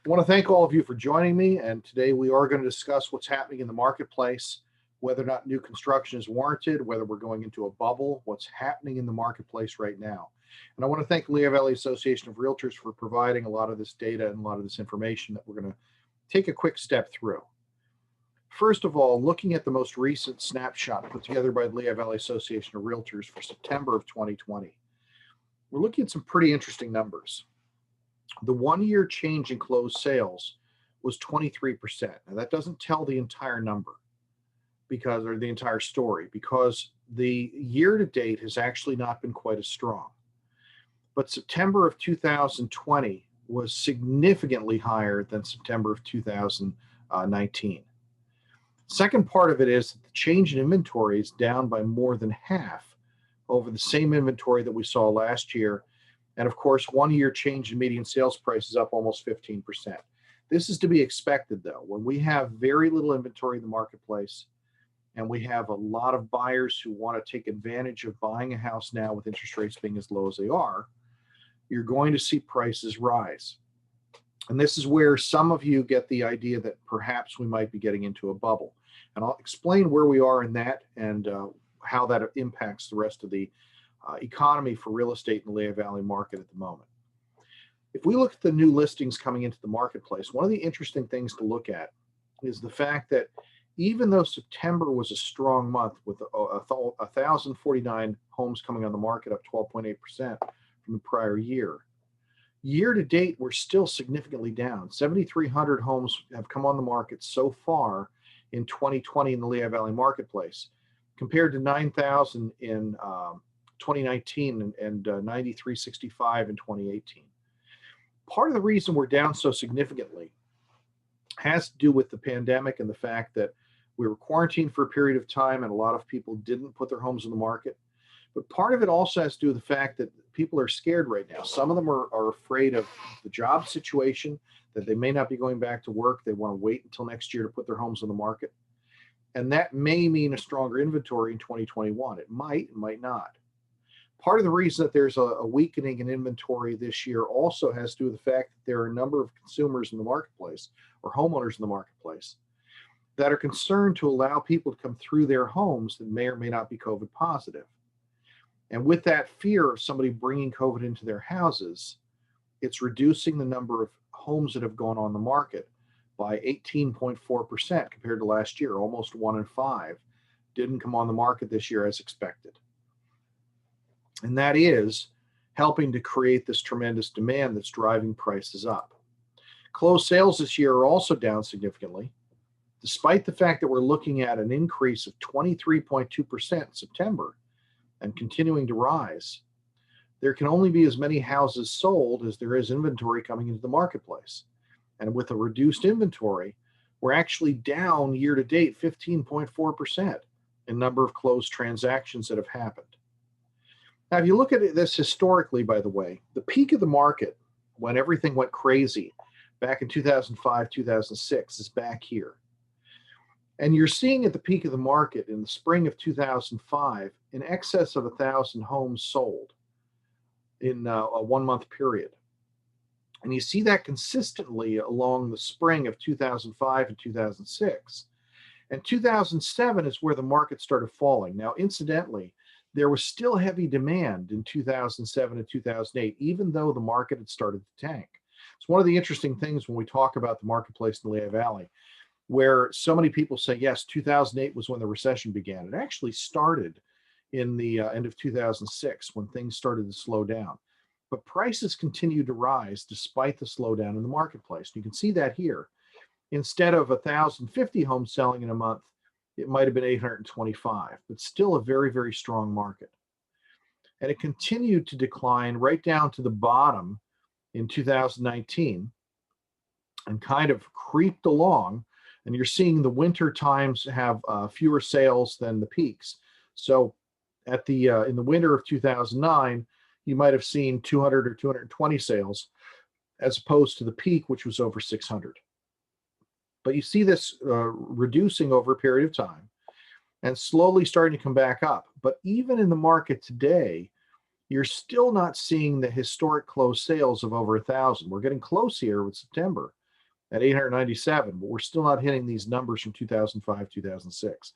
I want to thank all of you for joining me, and today we are going to discuss what's happening in the marketplace, whether or not new construction is warranted, whether we're going into a bubble, what's happening in the marketplace right now. And I want to thank the Lehigh Valley Association of Realtors for providing a lot of this data and a lot of this information that we're going to take a quick step through. First of all, looking at the most recent snapshot put together by the Lehigh Valley Association of Realtors for September of 2020, we're looking at some pretty interesting numbers. The 1-year change in closed sales was 23%. Now that doesn't tell the entire number or the entire story, because the year to date has actually not been quite as strong. But September of 2020 was significantly higher than September of 2019. Second part of it is that the change in inventory is down by more than half over the same inventory that we saw last year. And of course, 1-year change in median sales price is up almost 15%. This is to be expected, though. When we have very little inventory in the marketplace and we have a lot of buyers who want to take advantage of buying a house now with interest rates being as low as they are, you're going to see prices rise. And this is where some of you get the idea that perhaps we might be getting into a bubble. And I'll explain where we are in that and how that impacts the rest of the economy for real estate in the Lehigh Valley market at the moment. If we look at the new listings coming into the marketplace, one of the interesting things to look at is the fact that even though September was a strong month with 1,049 homes coming on the market, up 12.8% from the prior year, year to date, we're still significantly down. 7,300 homes have come on the market so far in 2020 in the Lehigh Valley marketplace, compared to 9,000 in 2019 and 9,365 in 2018. Part of the reason we're down so significantly has to do with the pandemic and the fact that we were quarantined for a period of time and a lot of people didn't put their homes on the market. But part of it also has to do with the fact that people are scared right now. Some of them are afraid of the job situation, that they may not be going back to work. They want to wait until next year to put their homes on the market. And that may mean a stronger inventory in 2021. It might not. Part of the reason that there's a weakening in inventory this year also has to do with the fact that there are a number of consumers in the marketplace or homeowners in the marketplace that are concerned to allow people to come through their homes that may or may not be COVID positive. And with that fear of somebody bringing COVID into their houses, it's reducing the number of homes that have gone on the market by 18.4% compared to last year. Almost 1 in 5 didn't come on the market this year as expected. And that is helping to create this tremendous demand that's driving prices up. Closed sales this year are also down significantly, despite the fact that we're looking at an increase of 23.2% in September and continuing to rise. There can only be as many houses sold as there is inventory coming into the marketplace. And with a reduced inventory, we're actually down year to date 15.4% in number of closed transactions that have happened. Now, if you look at this historically, by the way, the peak of the market when everything went crazy back in 2005, 2006 is back here. And you're seeing at the peak of the market in the spring of 2005, in excess of 1,000 homes sold in a 1-month period. And you see that consistently along the spring of 2005 and 2006. And 2007 is where the market started falling. Now, incidentally, there was still heavy demand in 2007 and 2008, even though the market had started to tank. It's one of the interesting things when we talk about the marketplace in the Lehigh Valley, where so many people say, yes, 2008 was when the recession began. It actually started in the end of 2006 when things started to slow down. But prices continued to rise despite the slowdown in the marketplace. You can see that here. Instead of 1,050 homes selling in a month, it might have been 825, but still a very, very strong market. And it continued to decline right down to the bottom in 2019 and kind of creeped along. And you're seeing the winter times have fewer sales than the peaks. So at the in the winter of 2009, you might have seen 200 or 220 sales as opposed to the peak, which was over 600. But you see this reducing over a period of time and slowly starting to come back up. But even in the market today, you're still not seeing the historic closed sales of over 1,000. We're getting close here with September, at 897, but we're still not hitting these numbers from 2005, 2006.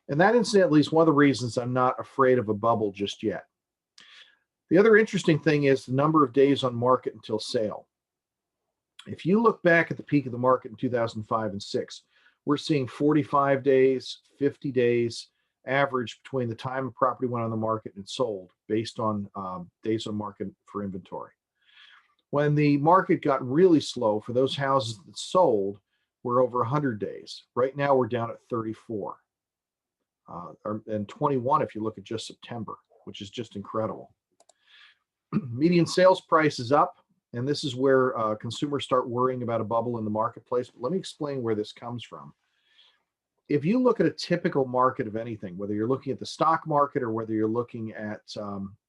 And that incidentally is one of the reasons I'm not afraid of a bubble just yet. The other interesting thing is the number of days on market until sale. If you look back at the peak of the market in 2005 and 6, we're seeing 45 days, 50 days average between the time a property went on the market and sold based on days on market for inventory. When the market got really slow for those houses that sold, we're over 100 days. Right now, we're down at 34 and 21 if you look at just September, which is just incredible. Median sales price is up, and this is where consumers start worrying about a bubble in the marketplace. But let me explain where this comes from. If you look at a typical market of anything, whether you're looking at the stock market or whether you're looking at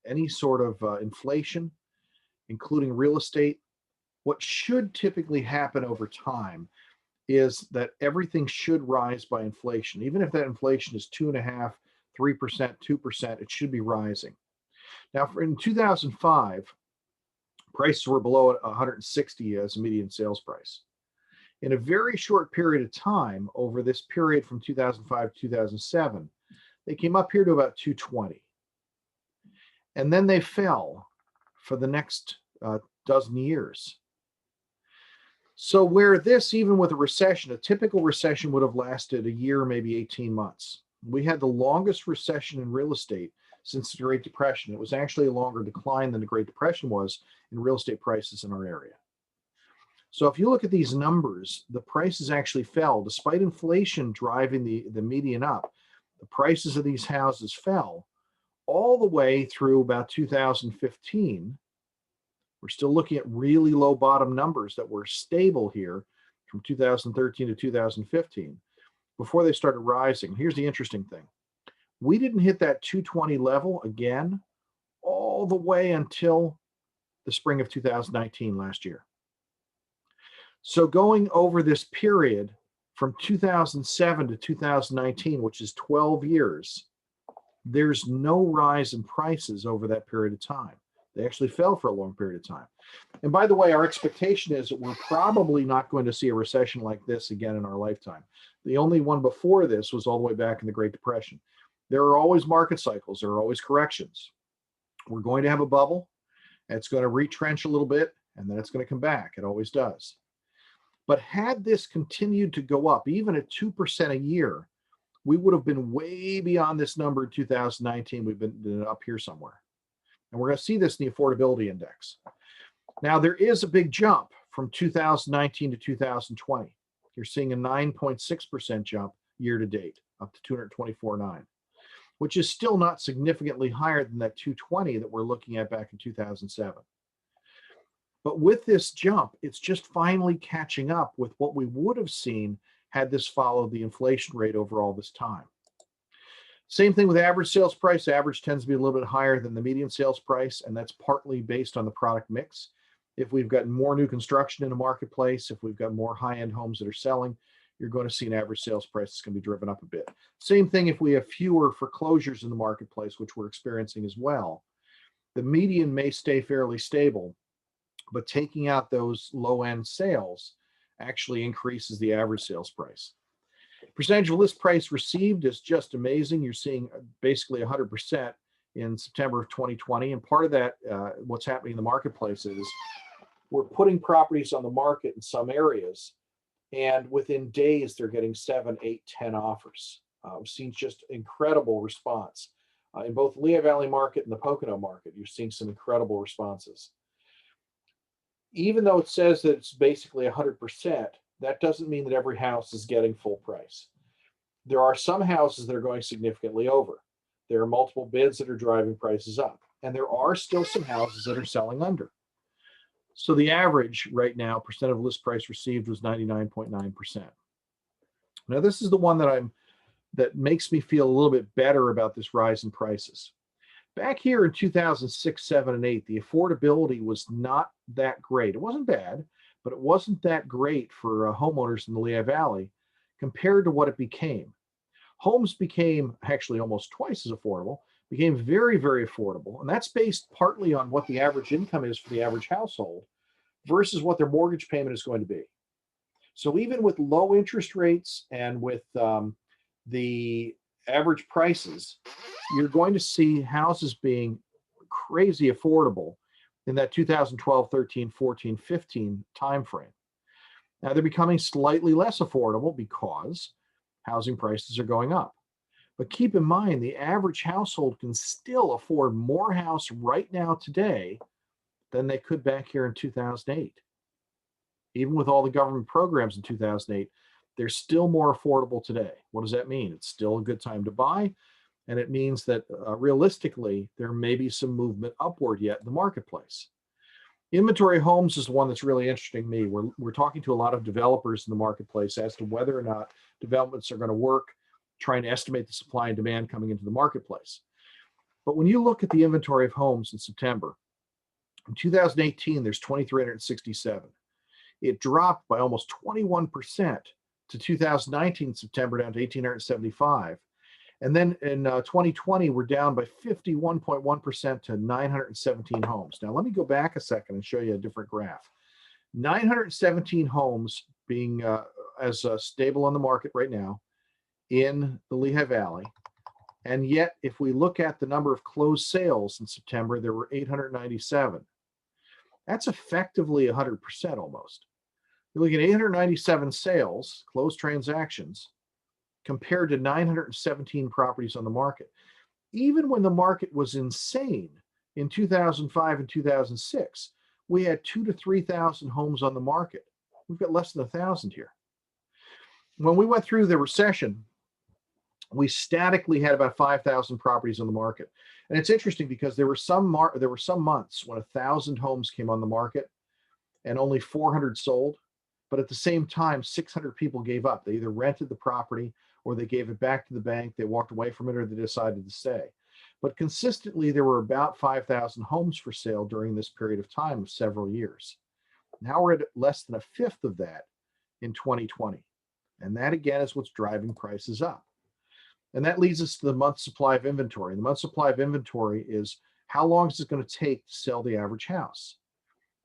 any sort of inflation, including real estate, what should typically happen over time is that everything should rise by inflation. Even if that inflation is 2.5%, 3%, 2%, it should be rising. Now, in 2005, prices were below 160 as a median sales price. In a very short period of time, over this period from 2005 to 2007, they came up here to about 220. And then they fell for the next dozen years. So where this, even with a recession, a typical recession would have lasted a year, maybe 18 months. We had the longest recession in real estate since the Great Depression. It was actually a longer decline than the Great Depression was in real estate prices in our area. So if you look at these numbers, the prices actually fell. Despite inflation driving the median up, the prices of these houses fell all the way through about 2015. We're still looking at really low bottom numbers that were stable here from 2013 to 2015 before they started rising. Here's the interesting thing. We didn't hit that 220 level again all the way until the spring of 2019 last year. So going over this period from 2007 to 2019, which is 12 years, there's no rise in prices over that period of time. They actually fell for a long period of time. And by the way, our expectation is that we're probably not going to see a recession like this again in our lifetime. The only one before this was all the way back in the Great Depression. There are always market cycles. There are always corrections. We're going to have a bubble. And it's going to retrench a little bit, and then it's going to come back. It always does. But had this continued to go up, even at 2% a year, we would have been way beyond this number in 2019. We've been up here somewhere. And we're going to see this in the affordability index. Now, there is a big jump from 2019 to 2020. You're seeing a 9.6% jump year to date, up to 224.9, which is still not significantly higher than that 220 that we're looking at back in 2007. But with this jump, it's just finally catching up with what we would have seen had this followed the inflation rate over all this time. Same thing with average sales price. Average tends to be a little bit higher than the median sales price, and that's partly based on the product mix. If we've got more new construction in the marketplace, if we've got more high-end homes that are selling, you're going to see an average sales price that's going to be driven up a bit. Same thing if we have fewer foreclosures in the marketplace, which we're experiencing as well. The median may stay fairly stable, but taking out those low-end sales actually increases the average sales price. Percentage of list price received is just amazing. You're seeing basically 100% in September of 2020. And part of that, what's happening in the marketplace is we're putting properties on the market in some areas, and within days, they're getting 7, 8, 10 offers. We've seen just incredible response. In both Lehigh Valley market and the Pocono market, you're seeing some incredible responses. Even though it says that it's basically 100%, that doesn't mean that every house is getting full price. There are some houses that are going significantly over. There are multiple bids that are driving prices up. And there are still some houses that are selling under. So the average right now, percent of list price received, was 99.9%. Now this is the one that makes me feel a little bit better about this rise in prices. Back here in 2006, 7, and 8, the affordability was not that great. It wasn't bad, but it wasn't that great for homeowners in the Lehigh Valley compared to what it became. Homes became actually almost twice as affordable, became very, very affordable. And that's based partly on what the average income is for the average household versus what their mortgage payment is going to be. So even with low interest rates and with the average prices, you're going to see houses being crazy affordable in that 2012, 13, 14, 15 timeframe. Now they're becoming slightly less affordable because housing prices are going up. But keep in mind, the average household can still afford more house right now today than they could back here in 2008. Even with all the government programs in 2008, they're still more affordable today. What does that mean? It's still a good time to buy. And it means that realistically, there may be some movement upward yet in the marketplace. Inventory homes is the one that's really interesting me. We're talking to a lot of developers in the marketplace as to whether or not developments are going to work, trying to estimate the supply and demand coming into the marketplace. But when you look at the inventory of homes in September, in 2018, there's 2,367. It dropped by almost 21% to 2019 September down to 1,875. And then in 2020, we're down by 51.1% to 917 homes. Now, let me go back a second and show you a different graph. 917 homes being as stable on the market right now in the Lehigh Valley. And yet, if we look at the number of closed sales in September, there were 897. That's effectively 100% almost. You're looking at 897 sales, closed transactions, compared to 917 properties on the market. Even when the market was insane in 2005 and 2006, we had 2,000 to 3,000 homes on the market. We've got less than 1,000 here. When we went through the recession, we statically had about 5,000 properties on the market. And it's interesting because there were some months when 1,000 homes came on the market and only 400 sold. But at the same time, 600 people gave up. They either rented the property or they gave it back to the bank. They walked away from it or they decided to stay. But consistently, there were about 5,000 homes for sale during this period of time of several years. Now we're at less than a fifth of that in 2020. And that, again, is what's driving prices up. And that leads us to the month supply of inventory. The month supply of inventory is how long is it going to take to sell the average house?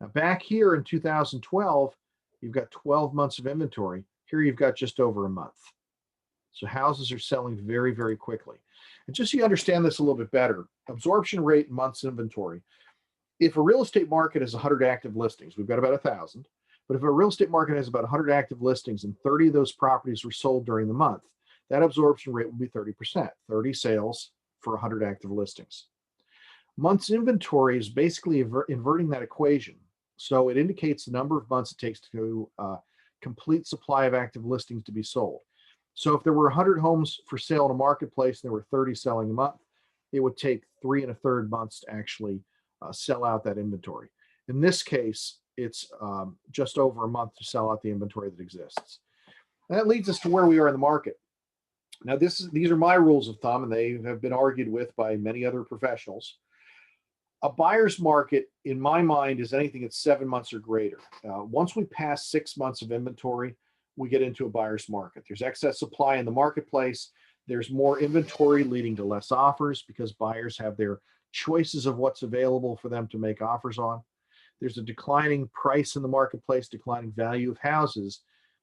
Now, back here in 2012, you've got 12 months of inventory. Here you've got just over a month. So houses are selling very, very quickly. And just so you understand this a little bit better, absorption rate, months inventory. If a real estate market has 100 active listings, we've got about 1,000. But if a real estate market has about 100 active listings and 30 of those properties were sold during the month, that absorption rate will be 30%, 30 sales for 100 active listings. Months inventory is basically inverting that equation. So it indicates the number of months it takes to complete supply of active listings to be sold. So if there were 100 homes for sale in a marketplace and there were 30 selling a month, it would take 3 1/3 months to actually sell out that inventory. In this case, it's just over a month to sell out the inventory that exists. And that leads us to where we are in the market. Now, these are my rules of thumb, and they have been argued with by many other professionals. A buyer's market, in my mind, is anything that's 7 months or greater. Once we pass 6 months of inventory, we get into a buyer's market. There's excess supply in the marketplace. There's more inventory leading to less offers because buyers have their choices of what's available for them to make offers on. There's a declining price in the marketplace, declining value of houses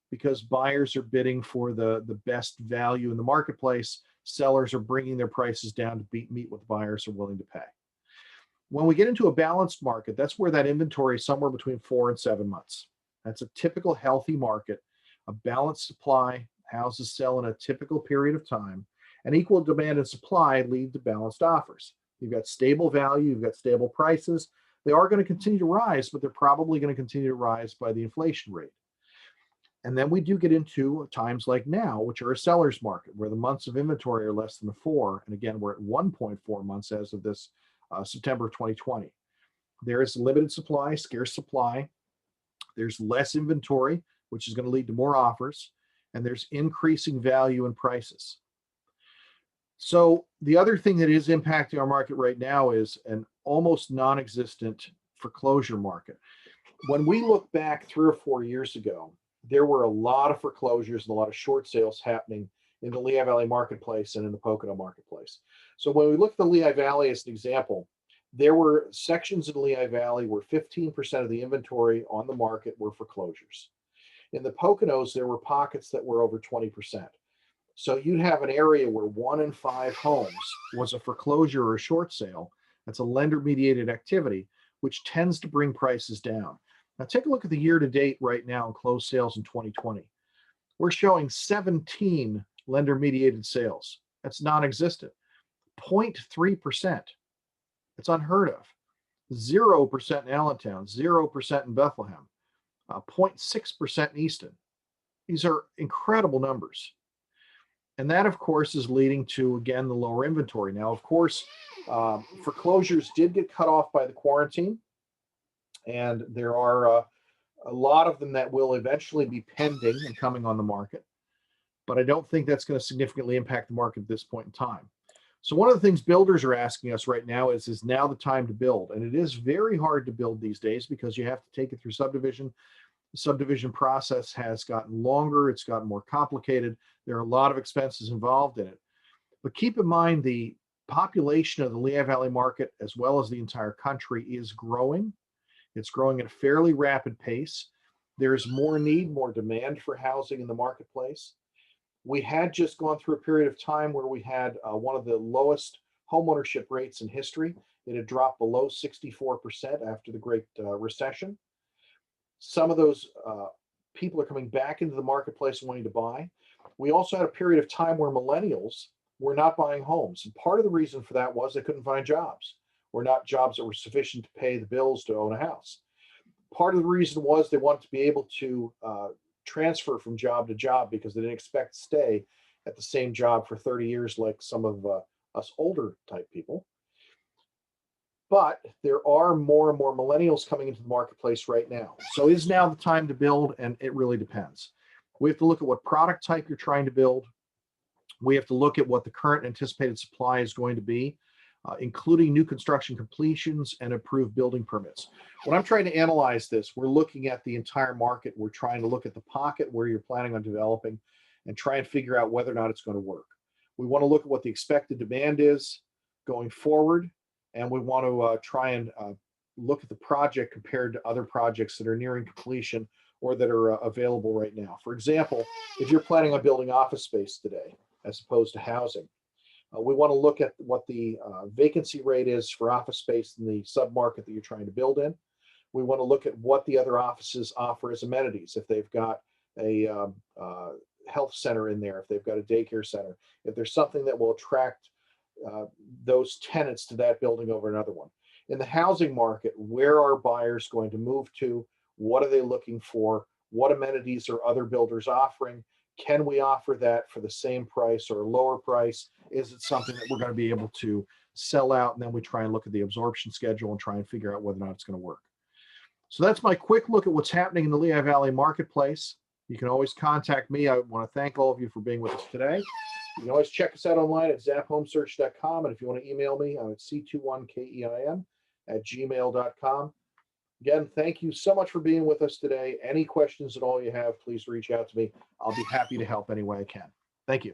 because buyers are bidding for the best value in the marketplace. Sellers are bringing their prices down to meet what buyers are willing to pay. When we get into a balanced market, that's where that inventory is somewhere between 4 and 7 months. That's a typical healthy market. A balanced supply, houses sell in a typical period of time, and equal demand and supply lead to balanced offers. You've got stable value, you've got stable prices. They are going to continue to rise, but they're probably going to continue to rise by the inflation rate. And then we do get into times like now, which are a seller's market, where the months of inventory are less than 4. And again, we're at 1.4 months as of this September 2020. There is limited supply, scarce supply. There's less inventory, which is going to lead to more offers. And there's increasing value and prices. So the other thing that is impacting our market right now is an almost non-existent foreclosure market. When we look back 3 or 4 years ago, there were a lot of foreclosures and a lot of short sales happening in the Lehigh Valley marketplace and in the Pocono marketplace. So when we look at the Lehigh Valley as an example, there were sections in Lehigh Valley where 15% of the inventory on the market were foreclosures. In the Poconos, there were pockets that were over 20%. So you'd have an area where 1 in 5 homes was a foreclosure or a short sale. That's a lender mediated activity, which tends to bring prices down. Now take a look at the year to date right now in closed sales in 2020. We're showing 17 lender mediated sales. That's non-existent. 0.3%. It's unheard of. 0% in Allentown, 0% in Bethlehem, 0.6% in Easton. These are incredible numbers. And that, of course, is leading to, again, the lower inventory. Now, of course, foreclosures did get cut off by the quarantine, and there are a lot of them that will eventually be pending and coming on the market. But I don't think that's going to significantly impact the market at this point in time. So one of the things builders are asking us right now is now the time to build? And it is very hard to build these days because you have to take it through subdivision. The subdivision process has gotten longer. It's gotten more complicated. There are a lot of expenses involved in it. But keep in mind the population of the Lehigh Valley market, as well as the entire country, is growing. It's growing at a fairly rapid pace. There's more need, more demand for housing in the marketplace. We had just gone through a period of time where we had one of the lowest homeownership rates in history. It had dropped below 64% after the Great Recession. Some of those people are coming back into the marketplace wanting to buy. We also had a period of time where millennials were not buying homes. And part of the reason for that was they couldn't find jobs, or not jobs that were sufficient to pay the bills to own a house. Part of the reason was they wanted to be able to transfer from job to job because they didn't expect to stay at the same job for 30 years like some of us older type people. But there are more and more millennials coming into the marketplace right now. So is now the time to build? And it really depends. We have to look at what product type you're trying to build. We have to look at what the current anticipated supply is going to be, including new construction completions and approved building permits. When I'm trying to analyze this, we're looking at the entire market. We're trying to look at the pocket where you're planning on developing and try and figure out whether or not it's going to work. We want to look at what the expected demand is going forward, and we want to try and look at the project compared to other projects that are nearing completion or that are available right now. For example, if you're planning on building office space today as opposed to housing, we want to look at what the vacancy rate is for office space in the submarket that you're trying to build in. We want to look at what the other offices offer as amenities. If they've got a health center in there, if they've got a daycare center, if there's something that will attract those tenants to that building over another one. In the housing market, where are buyers going to move to? What are they looking for? What amenities are other builders offering? Can we offer that for the same price or a lower price? Is it something that we're going to be able to sell out? And then we try and look at the absorption schedule and try and figure out whether or not it's going to work. So that's my quick look at what's happening in the Lehigh Valley marketplace. You can always contact me. I want to thank all of you for being with us today. You can always check us out online at zaphomesearch.com. And if you want to email me, I'm at c21keim@gmail.com. Again, thank you so much for being with us today. Any questions at all you have, please reach out to me. I'll be happy to help any way I can. Thank you.